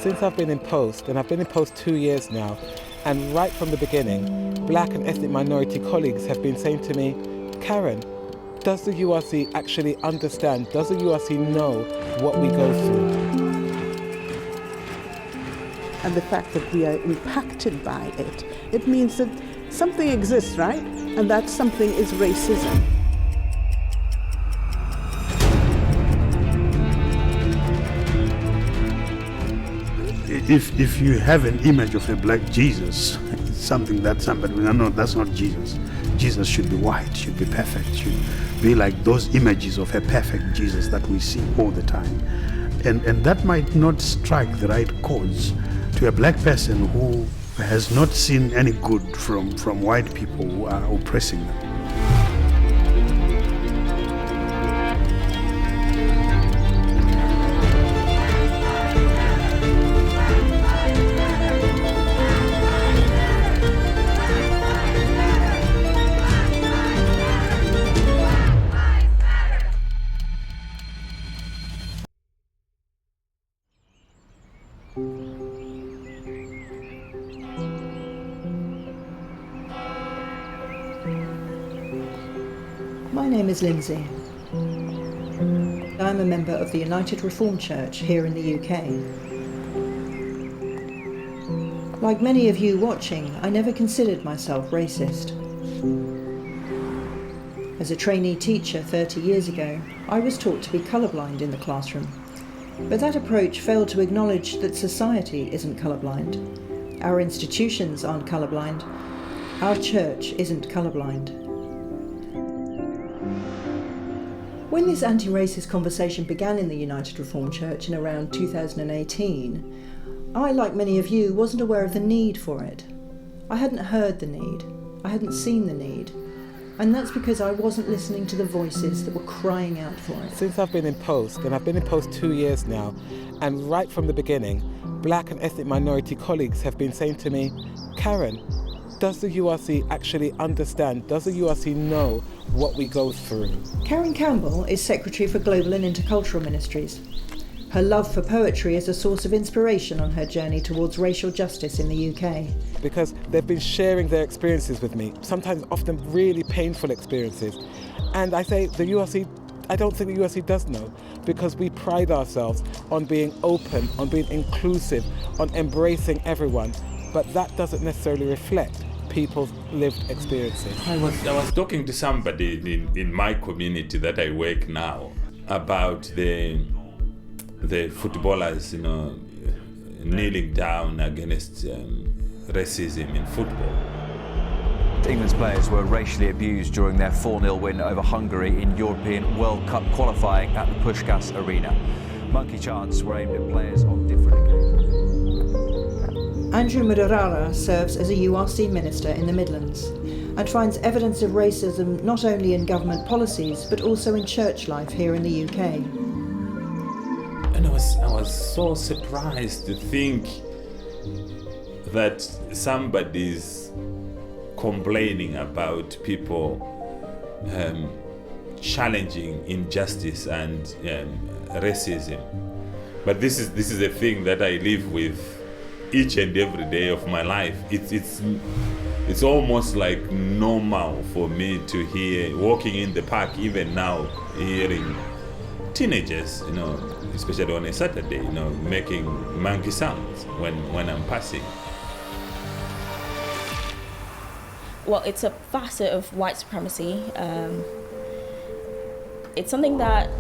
Since I've been in post, and I've been in post 2 years now, and right from the beginning, black and ethnic minority colleagues have been saying to me, Karen, does the URC actually understand? Does the URC know what we go through? And the fact that we are impacted by it, it means that something exists, right? And that something is racism. If you have an image of a black Jesus, it's something that somebody will no, that's not Jesus. Jesus should be white, should be perfect, should be like those images of a perfect Jesus that we see all the time. And that might not strike the right chords to a black person who has not seen any good from white people who are oppressing them. My name is Lindsay. I'm a member of the United Reformed Church here in the UK. Like many of you watching, I never considered myself racist. As a trainee teacher 30 years ago, I was taught to be colourblind in the classroom. But that approach failed to acknowledge that society isn't colourblind. Our institutions aren't colourblind. Our church isn't colourblind. When this anti-racist conversation began in the United Reformed Church in around 2018, I, like many of you, wasn't aware of the need for it. I hadn't heard the need. I hadn't seen the need. And that's because I wasn't listening to the voices that were crying out for it. Since I've been in post, and I've been in post 2 years now, and right from the beginning, black and ethnic minority colleagues have been saying to me, Karen, does the URC actually understand? Does the URC know what we go through? Karen Campbell is Secretary for Global and Intercultural Ministries. Her love for poetry is a source of inspiration on her journey towards racial justice in the UK. Because they've been sharing their experiences with me, sometimes often really painful experiences. And I say the URC, I don't think the URC does know, because we pride ourselves on being open, on being inclusive, on embracing everyone. But that doesn't necessarily reflect people's lived experiences. I was talking to somebody in my community that I work now about the footballers, kneeling down against racism in football. England's players were racially abused during their 4-0 win over Hungary in European World Cup qualifying at the Puskás Arena. Monkey chants were aimed at players on different occasions. Andrew Mudurara serves as a URC minister in the Midlands and finds evidence of racism not only in government policies but also in church life here in the UK. And I was so surprised to think that somebody's complaining about people challenging injustice and racism. But this is a thing that I live with each and every day of my life. It's almost like normal for me to hear, walking in the park even now, hearing teenagers, especially on a Saturday, making monkey sounds when I'm passing. Well, it's a facet of white supremacy. It's something that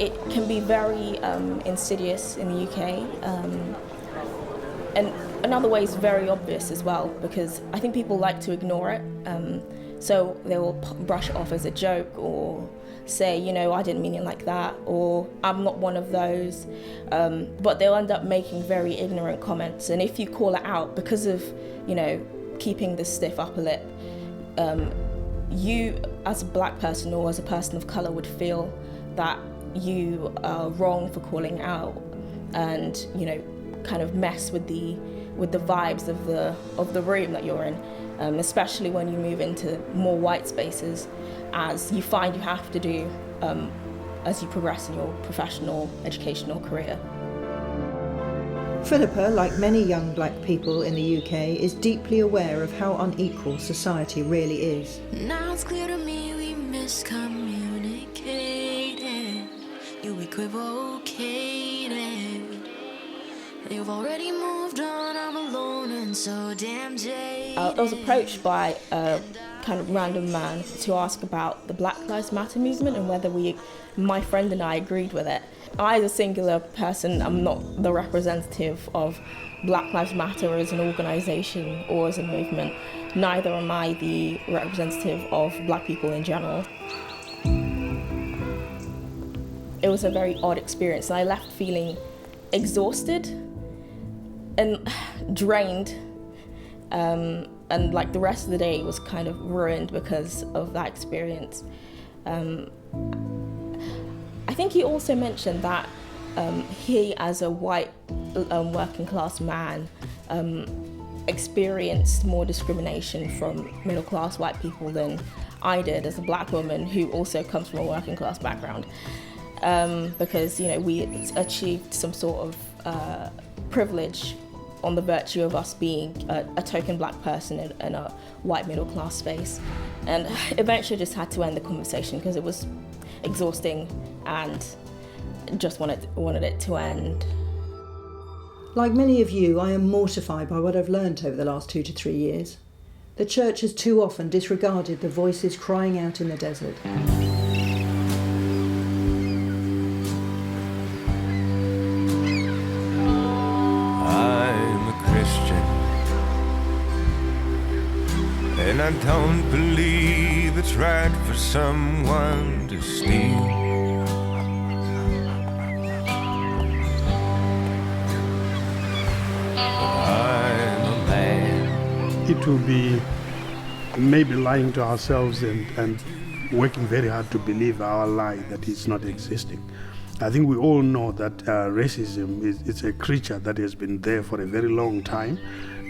it can be very insidious in the UK. And another way is very obvious as well, because I think people like to ignore it. So they will brush it off as a joke or say, I didn't mean it like that, or I'm not one of those. But they'll end up making very ignorant comments. And if you call it out because of, keeping this stiff upper lip, you as a black person or as a person of colour would feel that you are wrong for calling out and, kind of mess with the vibes of the room that you're in, especially when you move into more white spaces, as you find you have to do as you progress in your professional, educational career. Philippa, like many young black people in the UK, is deeply aware of how unequal society really is. Now it's clear to me we miscommunicated. You equivocated. You've already moved on, I'm alone and so damn jaded. I was approached by a kind of random man to ask about the Black Lives Matter movement and whether my friend and I agreed with it. I, as a singular person, am not the representative of Black Lives Matter as an organisation or as a movement. Neither am I the representative of black people in general. It was a very odd experience, and I left feeling exhausted and drained, and like the rest of the day was kind of ruined because of that experience. I think he also mentioned that he, as a white working class man, experienced more discrimination from middle class white people than I did as a black woman who also comes from a working class background, because we achieved some sort of privilege on the virtue of us being a token black person in a white middle class space, and eventually just had to end the conversation because it was exhausting and just wanted it to end. Like many of you, I am mortified by what I've learnt over the last 2 to 3 years. The church has too often disregarded the voices crying out in the desert. I'm a Christian, and I don't believe it's right for someone to steal. It will be maybe lying to ourselves and working very hard to believe our lie that it's not existing. I think we all know that racism is a creature that has been there for a very long time,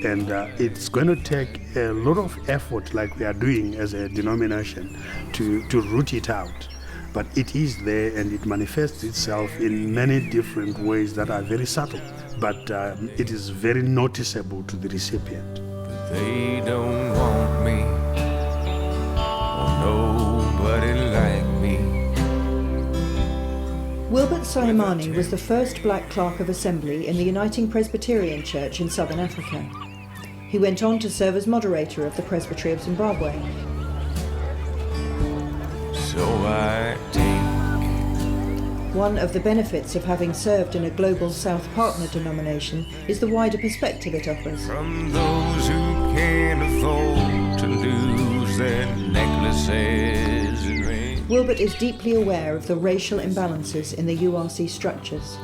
and it's going to take a lot of effort, like we are doing as a denomination, to root it out. But it is there, and it manifests itself in many different ways that are very subtle, but it is very noticeable to the recipient. They don't want me, or nobody like me. Wilbert Saimani was the first black clerk of assembly in the Uniting Presbyterian Church in southern Africa. He went on to serve as moderator of the Presbytery of Zimbabwe. So I take One of the benefits of having served in a global South Partner denomination is the wider perspective it offers. from those who can't afford to lose their necklaces and rings. Wilbert is deeply aware of the racial imbalances in the URC structures.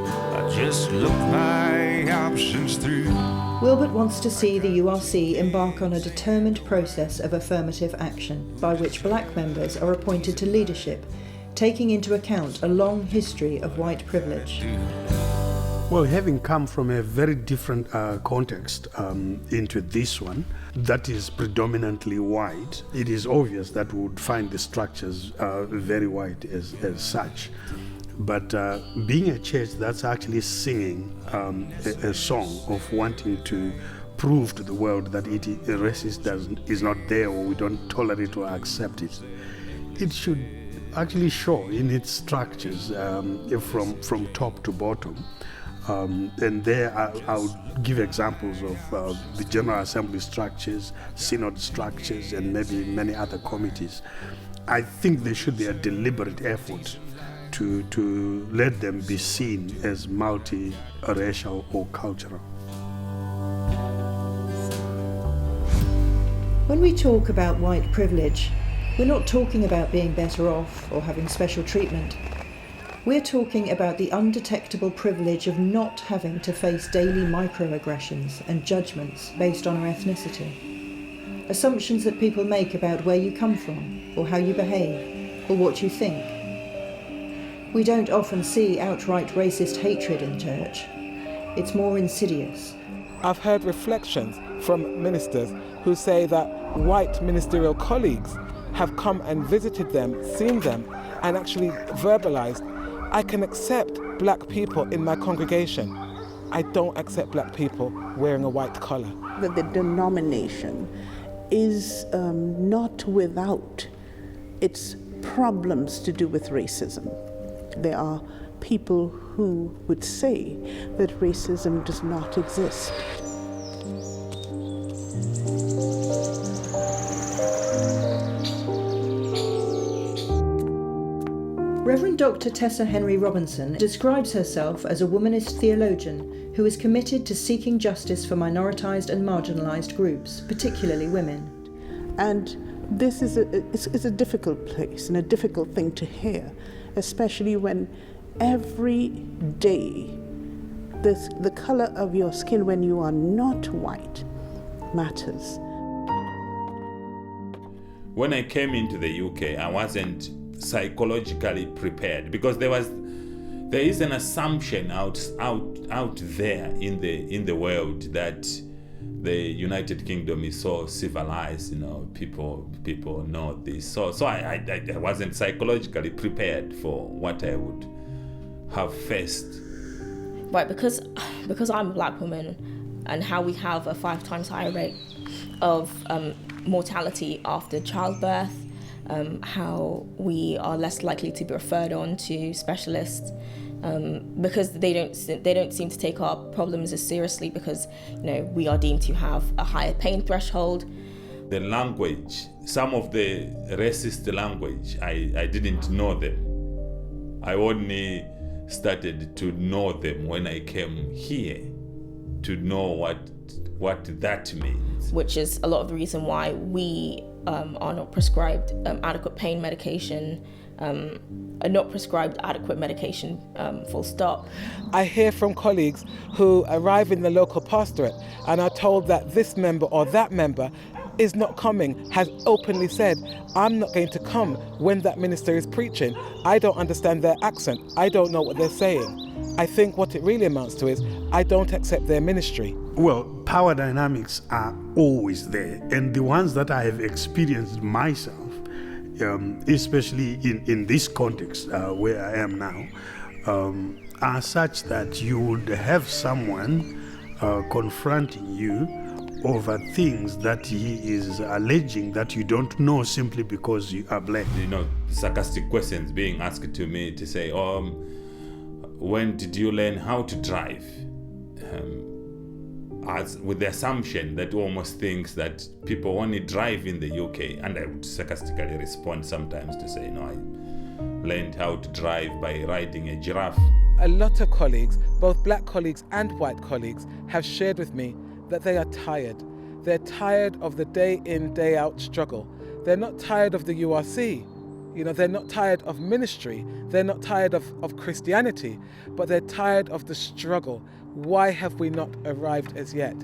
I just look my options through. Wilbert wants to see the URC embark on a determined process of affirmative action by which black members are appointed to leadership, taking into account a long history of white privilege. Well, having come from a very different context into this one, that is predominantly white, it is obvious that we would find the structures very white as such. But being a church that's actually singing a song of wanting to prove to the world that racism is not there, or we don't tolerate or accept it, it should actually show in its structures from top to bottom. And there I'll give examples of the General Assembly structures, Synod structures, and maybe many other committees. I think there should be a deliberate effort to let them be seen as multi-racial or cultural. When we talk about white privilege, we're not talking about being better off or having special treatment. We're talking about the undetectable privilege of not having to face daily microaggressions and judgments based on our ethnicity. Assumptions that people make about where you come from, or how you behave, or what you think. We don't often see outright racist hatred in church. It's more insidious. I've heard reflections from ministers who say that white ministerial colleagues have come and visited them, seen them, and actually verbalized, I can accept black people in my congregation. I don't accept black people wearing a white collar. That the denomination is not without its problems to do with racism. There are people who would say that racism does not exist. Reverend Dr. Tessa Henry Robinson describes herself as a womanist theologian who is committed to seeking justice for minoritized and marginalized groups, particularly women. And this is a difficult place and a difficult thing to hear, especially when every day the color of your skin when you are not white matters. When I came into the UK, I wasn't psychologically prepared because there is an assumption out there in the world that the United Kingdom is so civilized, people know this. So I wasn't psychologically prepared for what I would have faced. Right, because I'm a black woman and how we have a 5 times higher rate of mortality after childbirth, how we are less likely to be referred on to specialists, because they don't seem to take our problems as seriously because we are deemed to have a higher pain threshold. The language, some of the racist language, I didn't know them. I only started to know them when I came here, to know what that means. Which is a lot of the reason why we are not prescribed adequate pain medication, are not prescribed adequate medication, full stop. I hear from colleagues who arrive in the local pastorate and are told that this member or that member is not coming, has openly said, I'm not going to come when that minister is preaching. I don't understand their accent. I don't know what they're saying. I think what it really amounts to is I don't accept their ministry. Well, power dynamics are always there, and the ones that I have experienced myself, especially in this context where I am now, are such that you would have someone confronting you over things that he is alleging that you don't know simply because you are black. Sarcastic questions being asked to me to say, when did you learn how to drive? As with the assumption that almost thinks that people only drive in the UK, and I would sarcastically respond sometimes to say, no, I learned how to drive by riding a giraffe. A lot of colleagues, both black colleagues and white colleagues, have shared with me that they are tired. They're tired of the day in, day out struggle. They're not tired of the URC. They're not tired of ministry. They're not tired of Christianity, but they're tired of the struggle. Why have we not arrived as yet?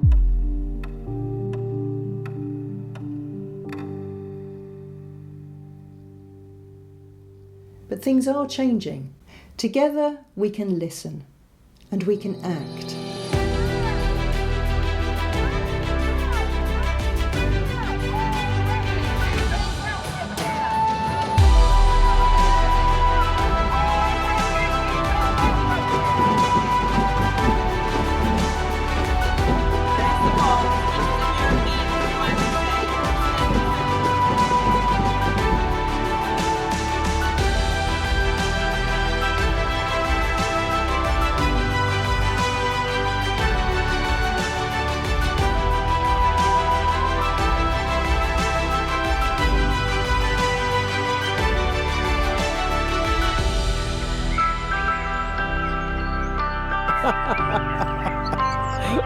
But things are changing. Together we can listen and we can act.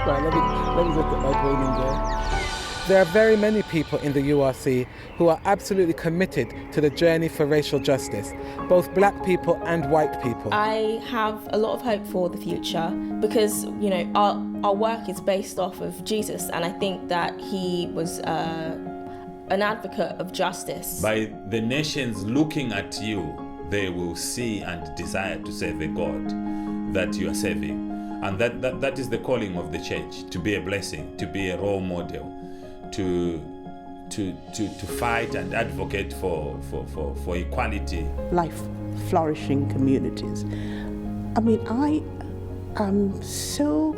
Right, let me just get my brain in there. There are very many people in the URC who are absolutely committed to the journey for racial justice, both black people and white people. I have a lot of hope for the future because, our work is based off of Jesus, and I think that he was an advocate of justice. By the nations looking at you, they will see and desire to serve a God that you are serving. And that is the calling of the church, to be a blessing, to be a role model, to fight and advocate for equality. Life, flourishing communities. I am so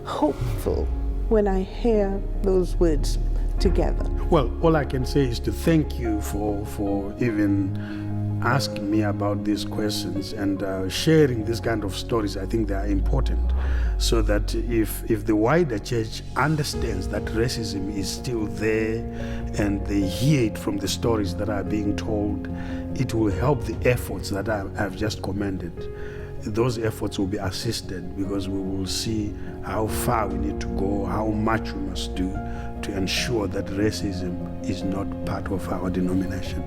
hopeful when I hear those words together. Well, all I can say is to thank you for even asking me about these questions and sharing this kind of stories. I think they are important, so that if the wider church understands that racism is still there and they hear it from the stories that are being told, it will help the efforts that I've just commended. Those efforts will be assisted because we will see how far we need to go, how much we must do to ensure that racism is not part of our denomination.